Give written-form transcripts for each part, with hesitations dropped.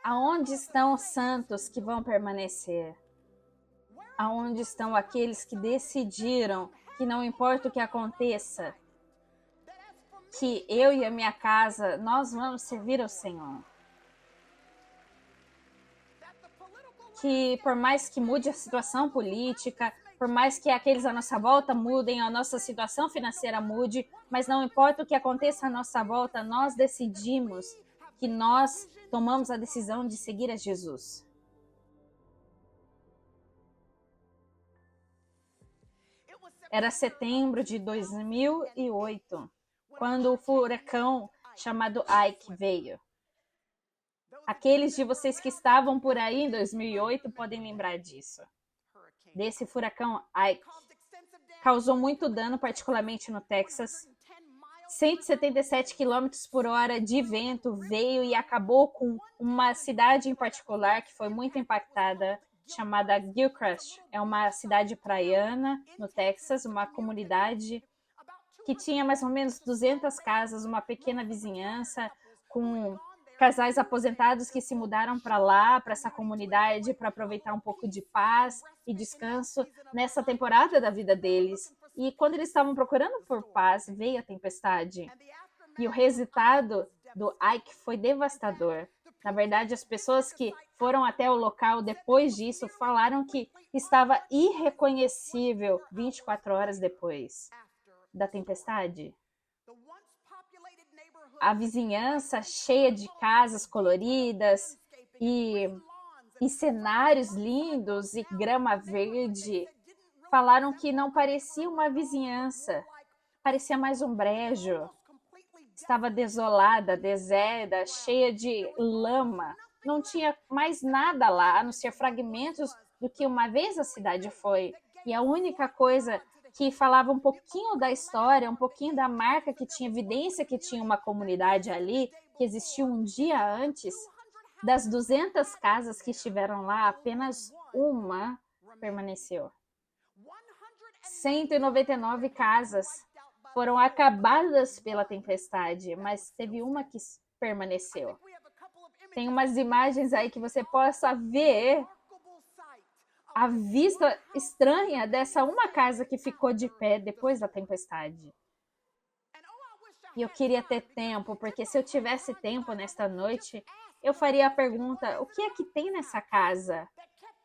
Aonde estão os santos que vão permanecer? Aonde estão aqueles que decidiram que não importa o que aconteça, que eu e a minha casa, nós vamos servir ao Senhor? Que por mais que mude a situação política, por mais que aqueles à nossa volta mudem, a nossa situação financeira mude, mas não importa o que aconteça à nossa volta, nós decidimos que nós tomamos a decisão de seguir a Jesus. Era setembro de 2008, quando o furacão chamado Ike veio. Aqueles de vocês que estavam por aí em 2008 podem lembrar disso. Desse furacão Ike. Causou muito dano, particularmente no Texas. 177 km por hora de vento veio e acabou com uma cidade em particular que foi muito impactada, chamada Gilchrist. É uma cidade praiana no Texas, uma comunidade que tinha mais ou menos 200 casas, uma pequena vizinhança com casais aposentados que se mudaram para lá, para essa comunidade, para aproveitar um pouco de paz e descanso nessa temporada da vida deles. E quando eles estavam procurando por paz, veio a tempestade. E o resultado do Ike foi devastador. Na verdade, as pessoas que foram até o local depois disso falaram que estava irreconhecível 24 horas depois da tempestade. A vizinhança cheia de casas coloridas e cenários lindos e grama verde. Falaram que não parecia uma vizinhança, parecia mais um brejo. Estava desolada, deserta, cheia de lama. Não tinha mais nada lá, a não ser fragmentos do que uma vez a cidade foi. E a única coisa que falava um pouquinho da história, um pouquinho da marca que tinha evidência que tinha uma comunidade ali, que existiu um dia antes, das 200 casas que estiveram lá, apenas uma permaneceu. 199 casas foram acabadas pela tempestade, mas teve uma que permaneceu. Tem umas imagens aí que você possa ver a vista estranha dessa uma casa que ficou de pé depois da tempestade. E eu queria ter tempo, porque se eu tivesse tempo nesta noite, eu faria a pergunta: o que é que tem nessa casa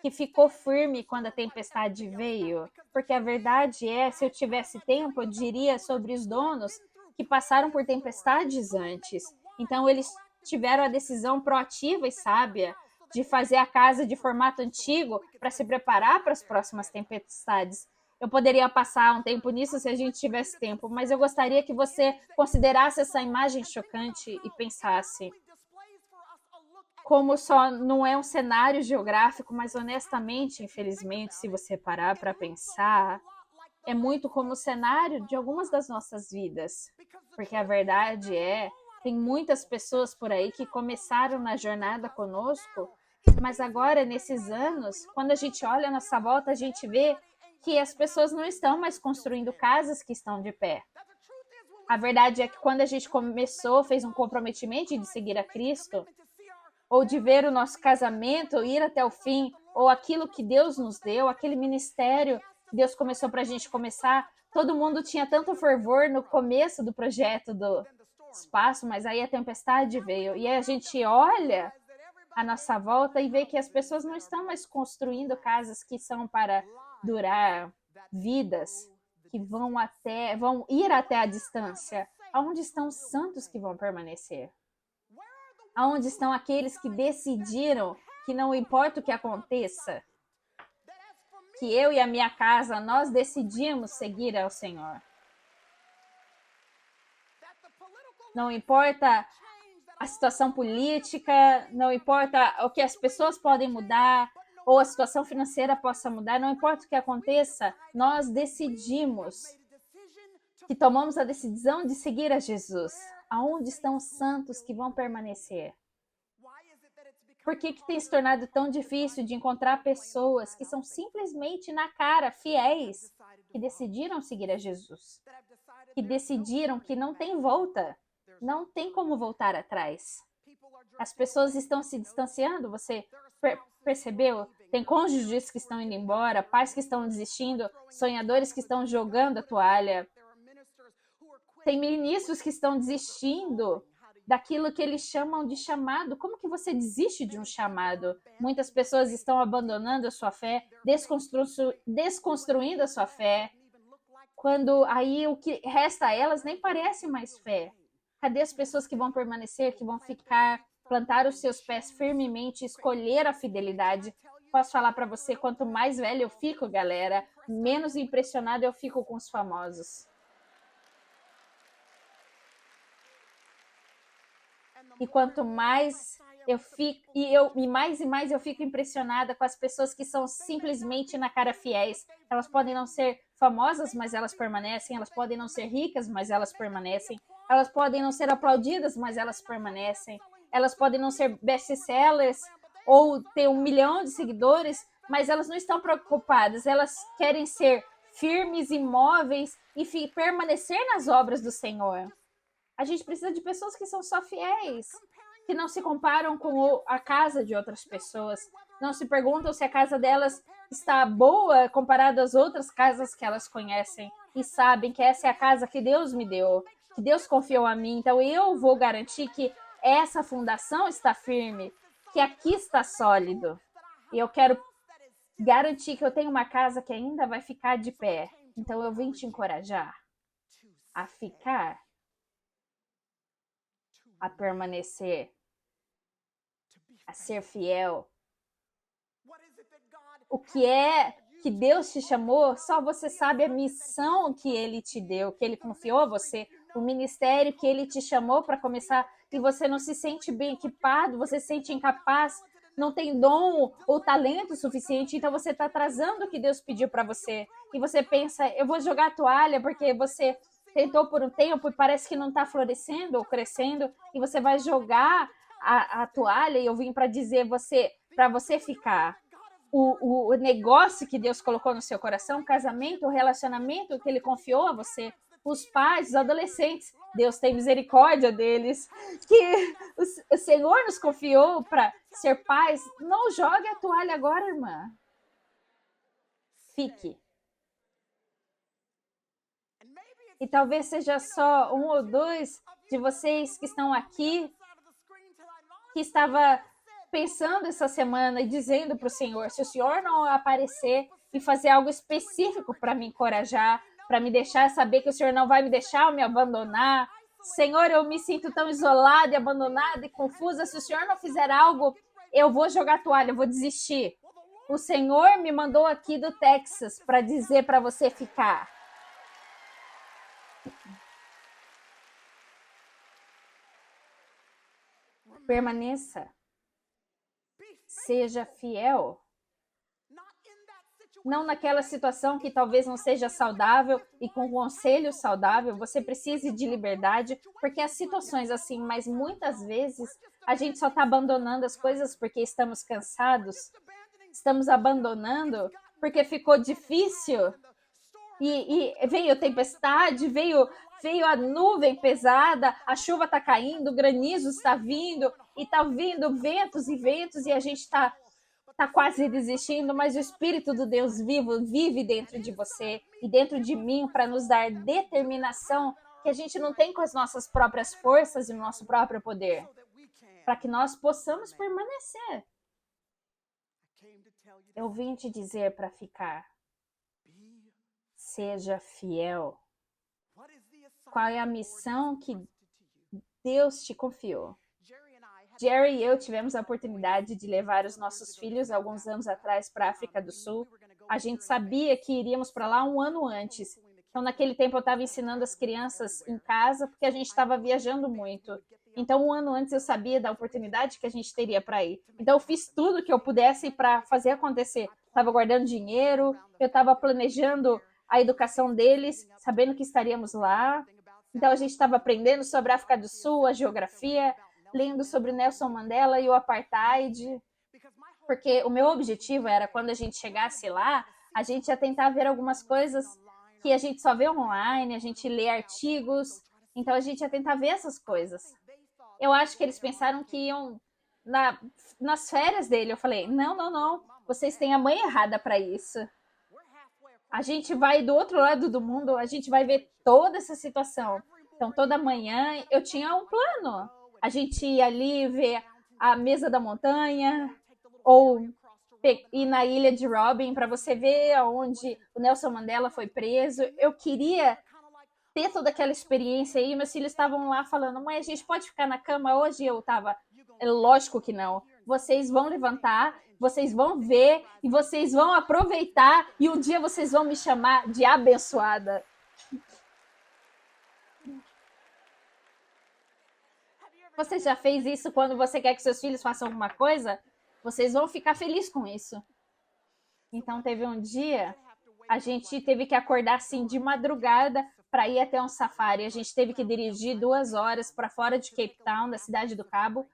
que ficou firme quando a tempestade veio? Porque a verdade é, se eu tivesse tempo, eu diria sobre os donos que passaram por tempestades antes. Então eles tiveram a decisão proativa e sábia de fazer a casa de formato antigo para se preparar para as próximas tempestades. Eu poderia passar um tempo nisso se a gente tivesse tempo, mas eu gostaria que você considerasse essa imagem chocante e pensasse como só não é um cenário geográfico, mas honestamente, infelizmente, se você parar para pensar, é muito como o cenário de algumas das nossas vidas. Porque a verdade é, tem muitas pessoas por aí que começaram na jornada conosco, mas agora, nesses anos, quando a gente olha a nossa volta, a gente vê que as pessoas não estão mais construindo casas que estão de pé. A verdade é que quando a gente começou, fez um comprometimento de seguir a Cristo, ou de ver o nosso casamento ir até o fim, ou aquilo que Deus nos deu, aquele ministério que Deus começou para a gente começar, todo mundo tinha tanto fervor no começo do projeto do espaço, mas aí a tempestade veio, e a gente olha à nossa volta e vê que as pessoas não estão mais construindo casas que são para durar vidas, que vão ir até a distância. Aonde estão os santos que vão permanecer? Aonde estão aqueles que decidiram que não importa o que aconteça, que eu e a minha casa, nós decidimos seguir ao Senhor? Não importa a situação política, não importa o que as pessoas podem mudar, ou a situação financeira possa mudar, não importa o que aconteça, nós decidimos que tomamos a decisão de seguir a Jesus. Aonde estão os santos que vão permanecer? Por que tem se tornado tão difícil de encontrar pessoas que são simplesmente na cara fiéis, que decidiram seguir a Jesus, que decidiram que não tem volta, não tem como voltar atrás? As pessoas estão se distanciando, você percebeu? Tem cônjuges que estão indo embora, pais que estão desistindo, sonhadores que estão jogando a toalha. Tem ministros que estão desistindo daquilo que eles chamam de chamado. Como que você desiste de um chamado? Muitas pessoas estão abandonando a sua fé, desconstruindo a sua fé, quando aí o que resta a elas nem parece mais fé. Cadê as pessoas que vão permanecer, que vão ficar, plantar os seus pés firmemente, escolher a fidelidade? Posso falar para você, quanto mais velho eu fico, galera, menos impressionado eu fico com os famosos. E quanto mais eu fico, e mais eu fico impressionada com as pessoas que são simplesmente na cara fiéis. Elas podem não ser famosas, mas elas permanecem. Elas podem não ser ricas, mas elas permanecem. Elas podem não ser aplaudidas, mas elas permanecem. Elas podem não ser best-sellers ou ter 1 milhão de seguidores, mas elas não estão preocupadas. Elas querem ser firmes, imóveis e permanecer nas obras do Senhor. A gente precisa de pessoas que são só fiéis, que não se comparam com a casa de outras pessoas, não se perguntam se a casa delas está boa comparada às outras casas que elas conhecem e sabem que essa é a casa que Deus me deu, que Deus confiou a mim. Então eu vou garantir que essa fundação está firme, que aqui está sólido. E eu quero garantir que eu tenho uma casa que ainda vai ficar de pé. Então eu vim te encorajar a ficar, a permanecer, a ser fiel. O que é que Deus te chamou, só você sabe a missão que Ele te deu, que Ele confiou a você, o ministério que Ele te chamou para começar, e você não se sente bem equipado, você se sente incapaz, não tem dom ou talento suficiente, então você está atrasando o que Deus pediu para você. E você pensa, eu vou jogar a toalha porque você tentou por um tempo e parece que não está florescendo ou crescendo, e você vai jogar a toalha, e eu vim para dizer para você ficar. O negócio que Deus colocou no seu coração, o casamento, o relacionamento que Ele confiou a você, os pais, os adolescentes, Deus tem misericórdia deles, que o Senhor nos confiou para ser pais. Não jogue a toalha agora, irmã. Fique. E talvez seja só 1 ou 2 de vocês que estão aqui, que estava pensando essa semana e dizendo para o Senhor, se o Senhor não aparecer e fazer algo específico para me encorajar, para me deixar saber que o Senhor não vai me deixar me abandonar. Senhor, eu me sinto tão isolada e abandonada e confusa. Se o Senhor não fizer algo, eu vou jogar a toalha, eu vou desistir. O Senhor me mandou aqui do Texas para dizer para você ficar. Permaneça. Seja fiel. Não naquela situação que talvez não seja saudável e com conselho saudável, você precise de liberdade, porque há situações assim, mas muitas vezes a gente só está abandonando as coisas porque estamos cansados, estamos abandonando porque ficou difícil e veio tempestade, veio a nuvem pesada, a chuva está caindo, o granizo está vindo e está vindo ventos e ventos e a gente está quase desistindo, mas o Espírito do Deus vivo vive dentro de você e dentro de mim para nos dar determinação que a gente não tem com as nossas próprias forças e o nosso próprio poder, para que nós possamos permanecer. Eu vim te dizer para ficar. Seja fiel. Qual é a missão que Deus te confiou? Jerry e eu tivemos a oportunidade de levar os nossos filhos alguns anos atrás para a África do Sul. A gente sabia que iríamos para lá 1 ano antes. Então, naquele tempo, eu estava ensinando as crianças em casa, porque a gente estava viajando muito. Então, 1 ano antes, eu sabia da oportunidade que a gente teria para ir. Então, eu fiz tudo que eu pudesse para fazer acontecer. Estava guardando dinheiro, eu estava planejando a educação deles, sabendo que estaríamos lá. Então, a gente estava aprendendo sobre a África do Sul, a geografia, lendo sobre Nelson Mandela e o Apartheid, porque o meu objetivo era, quando a gente chegasse lá, a gente ia tentar ver algumas coisas que a gente só vê online, a gente lê artigos, então a gente ia tentar ver essas coisas. Eu acho que eles pensaram que iam nas férias dele. Eu falei, não, não, não, vocês têm a mãe errada para isso. A gente vai do outro lado do mundo, a gente vai ver toda essa situação. Então, toda manhã eu tinha um plano. A gente ia ali ver a mesa da montanha, ou ir na ilha de Robin para você ver onde o Nelson Mandela foi preso. Eu queria ter toda aquela experiência aí. Meus filhos estavam lá falando, mãe, a gente pode ficar na cama hoje? Eu tava, lógico que não. Vocês vão levantar, vocês vão ver e vocês vão aproveitar e um dia vocês vão me chamar de abençoada. Você já fez isso quando você quer que seus filhos façam alguma coisa? Vocês vão ficar felizes com isso. Então teve um dia, a gente teve que acordar assim de madrugada para ir até um safari. A gente teve que dirigir 2 horas para fora de Cape Town, da cidade do Cabo,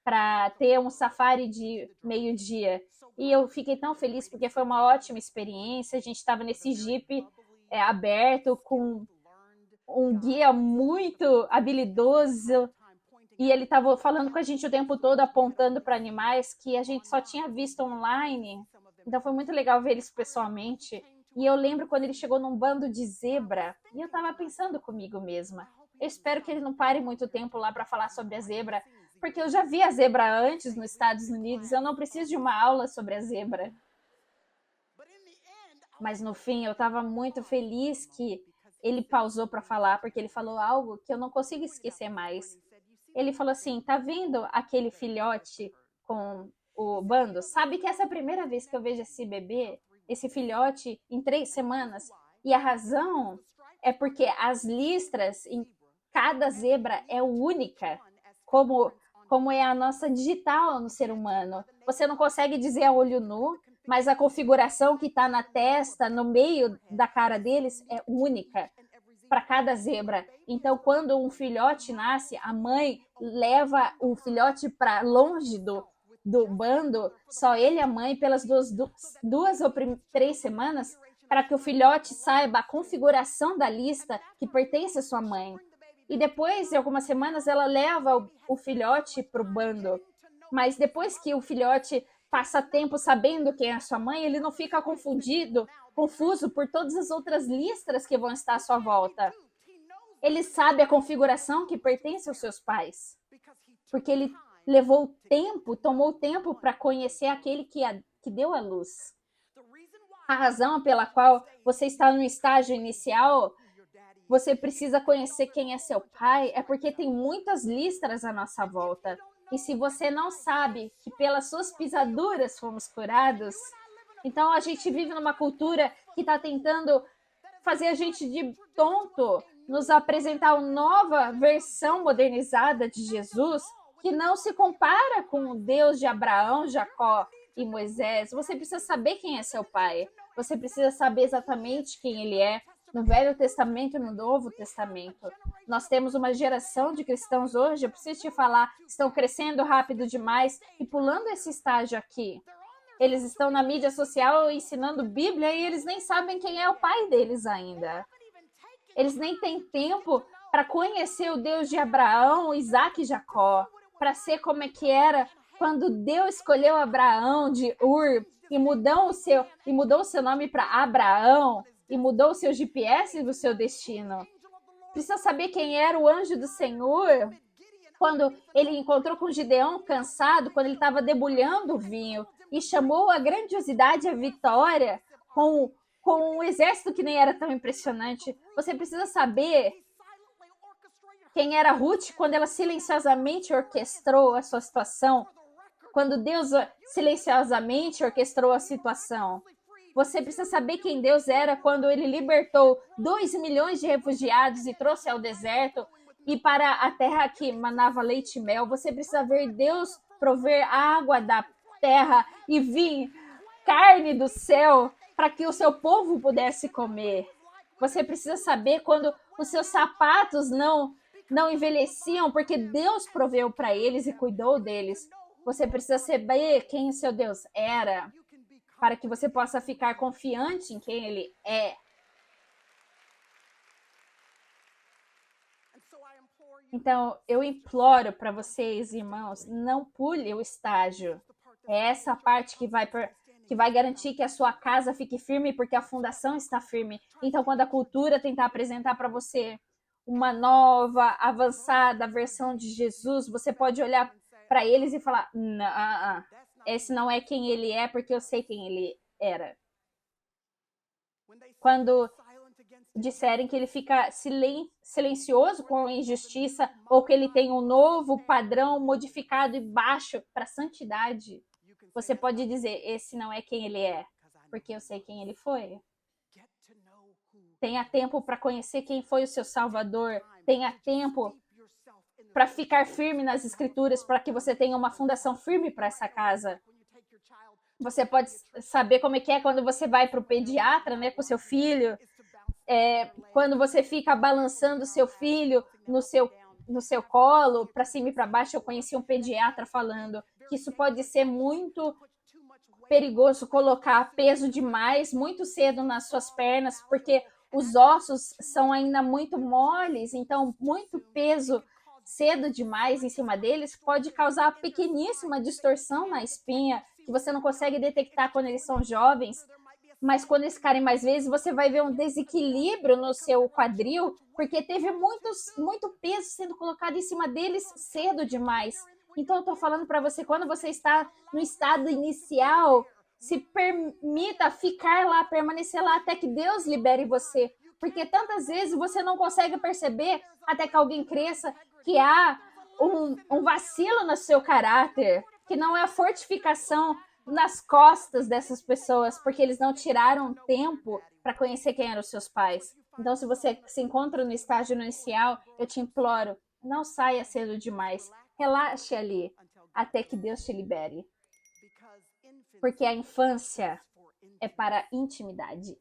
para ter um safari de meio-dia. E eu fiquei tão feliz porque foi uma ótima experiência. A gente estava nesse Jeep aberto com um guia muito habilidoso e ele estava falando com a gente o tempo todo, apontando para animais que a gente só tinha visto online. Então foi muito legal ver eles pessoalmente. E eu lembro quando ele chegou num bando de zebra, e eu estava pensando comigo mesma, eu espero que ele não pare muito tempo lá para falar sobre a zebra, porque eu já vi a zebra antes nos Estados Unidos, eu não preciso de uma aula sobre a zebra. Mas no fim eu estava muito feliz que ele pausou para falar, porque ele falou algo que eu não consigo esquecer mais. Ele falou assim, tá vendo aquele filhote com o bando? Sabe que essa é a primeira vez que eu vejo esse bebê, esse filhote, em 3 semanas. E a razão é porque as listras em cada zebra é única, como é a nossa digital no ser humano. Você não consegue dizer a olho nu, mas a configuração que está na testa, no meio da cara deles, é única para cada zebra. Então, quando um filhote nasce, a mãe leva o filhote para longe do bando, só ele e a mãe, pelas 3 semanas, para que o filhote saiba a configuração da lista que pertence à sua mãe. E depois de algumas semanas, ela leva o filhote para o bando. Mas depois que o filhote passa tempo sabendo quem é a sua mãe, ele não fica confuso por todas as outras listras que vão estar à sua volta. Ele sabe a configuração que pertence aos seus pais, porque ele tomou tempo para conhecer aquele que deu a luz. A razão pela qual você está no estágio inicial, você precisa conhecer quem é seu pai, é porque tem muitas listras à nossa volta. E se você não sabe que pelas suas pisaduras fomos curados, então a gente vive numa cultura que está tentando fazer a gente de tonto, nos apresentar uma nova versão modernizada de Jesus, que não se compara com o Deus de Abraão, Jacó e Moisés. Você precisa saber quem é seu pai. Você precisa saber exatamente quem ele é, no Velho Testamento e no Novo Testamento. Nós temos uma geração de cristãos hoje, eu preciso te falar, estão crescendo rápido demais e pulando esse estágio aqui. Eles estão na mídia social ensinando Bíblia e eles nem sabem quem é o pai deles ainda. Eles nem têm tempo para conhecer o Deus de Abraão, Isaac e Jacó, para ser como é que era quando Deus escolheu Abraão de Ur e mudou o seu nome para Abraão e mudou o seu GPS do seu destino. Precisa saber quem era o anjo do Senhor quando ele encontrou com Gideão cansado, quando ele estava debulhando o vinho e chamou a grandiosidade e a vitória com um exército que nem era tão impressionante. Você precisa saber quem era Ruth quando ela silenciosamente orquestrou a sua situação, quando Deus silenciosamente orquestrou a situação. Você precisa saber quem Deus era quando ele libertou 2 milhões de refugiados e trouxe ao deserto e para a terra que manava leite e mel. Você precisa ver Deus prover água da terra e vinho, carne do céu, para que o seu povo pudesse comer. Você precisa saber quando os seus sapatos não envelheciam, porque Deus proveu para eles e cuidou deles. Você precisa saber quem o seu Deus era, para que você possa ficar confiante em quem ele é. Então, eu imploro para vocês, irmãos, não pule o estágio. É essa parte que vai garantir que a sua casa fique firme, porque a fundação está firme. Então, quando a cultura tentar apresentar para você uma nova, avançada versão de Jesus, você pode olhar para eles e falar: não, esse não é quem ele é, porque eu sei quem ele era. Quando disserem que ele fica silencioso com a injustiça ou que ele tem um novo padrão modificado e baixo para santidade, você pode dizer: esse não é quem ele é, porque eu sei quem ele foi. Tenha tempo para conhecer quem foi o seu Salvador. Tenha tempo para ficar firme nas Escrituras, para que você tenha uma fundação firme para essa casa. Você pode saber como é que é quando você vai para o pediatra, né, com o seu filho, quando você fica balançando seu filho no seu colo, para cima e para baixo. Eu conheci um pediatra falando que isso pode ser muito perigoso, colocar peso demais muito cedo nas suas pernas, porque os ossos são ainda muito moles, então muito peso cedo demais em cima deles pode causar pequeníssima distorção na espinha, que você não consegue detectar quando eles são jovens, mas quando eles ficarem mais vezes, você vai ver um desequilíbrio no seu quadril, porque teve muito peso sendo colocado em cima deles cedo demais. Então eu tô falando para você, quando você está no estado inicial, se permita ficar lá, permanecer lá até que Deus libere você, porque tantas vezes você não consegue perceber até que alguém cresça que há um vacilo no seu caráter, que não é a fortificação nas costas dessas pessoas, porque eles não tiraram tempo para conhecer quem eram os seus pais. Então, se você se encontra no estágio inicial, eu te imploro, não saia cedo demais. Relaxe ali até que Deus te libere. Porque a infância é para intimidade.